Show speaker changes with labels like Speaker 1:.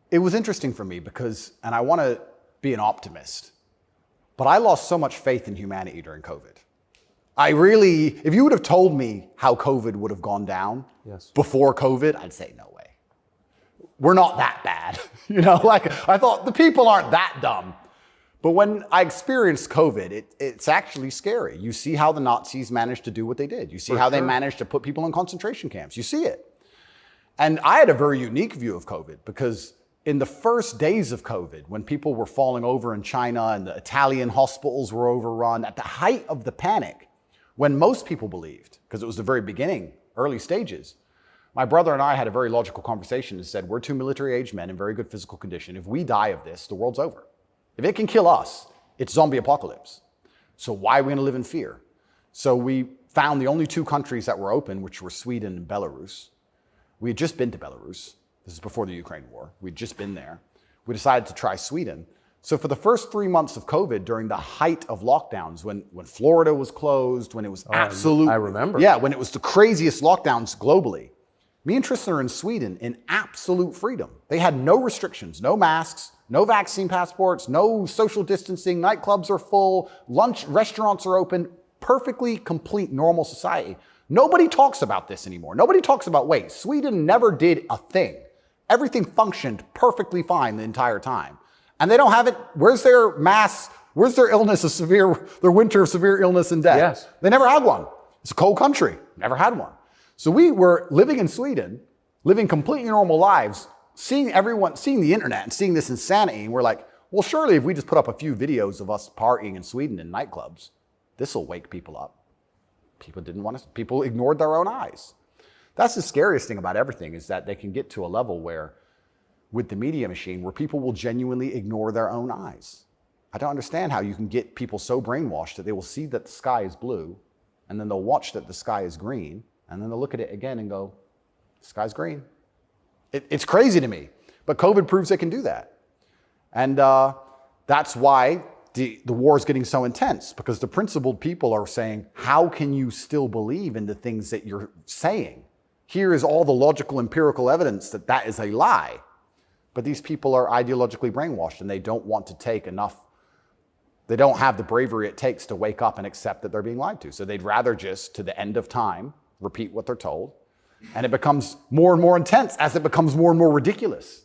Speaker 1: It was interesting for me because, and I want to be an optimist, but I lost so much faith in humanity during COVID. If you would have told me how COVID would have gone down before COVID, I'd say no way. We're not that bad. I thought the people aren't that dumb. But when I experienced COVID, it's actually scary. You see how the Nazis managed to do what they did. You see how they managed to put people in concentration camps. You see it. And I had a very unique view of COVID because in the first days of COVID, when people were falling over in China and the Italian hospitals were overrun, at the height of the panic, when most people believed, because it was the very beginning, early stages, my brother and I had a very logical conversation and said, we're two military-aged men in very good physical condition. If we die of this, the world's over. If it can kill us, it's zombie apocalypse. So why are we going to live in fear? So we found the only two countries that were open, which were Sweden and Belarus. We had just been to Belarus. This is before the Ukraine war. We'd just been there. We decided to try Sweden. So for the first 3 months of COVID, during the height of lockdowns, when Florida was closed, when it was absolute...
Speaker 2: I remember.
Speaker 1: Yeah, when it was the craziest lockdowns globally, me and Tristan are in Sweden in absolute freedom. They had no restrictions, no masks, no vaccine passports, no social distancing, nightclubs are full, restaurants are open, perfectly complete normal society. Nobody talks about this anymore. Nobody talks about, wait, Sweden never did a thing. Everything functioned perfectly fine the entire time. And they don't have it. Where's their where's their illness of their winter of severe illness and death?
Speaker 2: Yes.
Speaker 1: They never had one. It's a cold country, never had one. So we were living in Sweden, living completely normal lives, seeing the internet and seeing this insanity. And we're like, well, surely if we just put up a few videos of us partying in Sweden in nightclubs, this will wake people up. People ignored their own eyes. That's the scariest thing about everything, is that they can get to a level where, with the media machine, where people will genuinely ignore their own eyes. I don't understand how you can get people so brainwashed that they will see that the sky is blue, and then they'll watch that the sky is green, and then they'll look at it again and go, the sky's green. It's crazy to me, but COVID proves they can do that. And that's why the war is getting so intense, because the principled people are saying, how can you still believe in the things that you're saying? Here is all the logical, empirical evidence that that is a lie. But these people are ideologically brainwashed, and they don't want to take enough. They don't have the bravery it takes to wake up and accept that they're being lied to. So they'd rather just, to the end of time, repeat what they're told. And it becomes more and more intense as it becomes more and more ridiculous.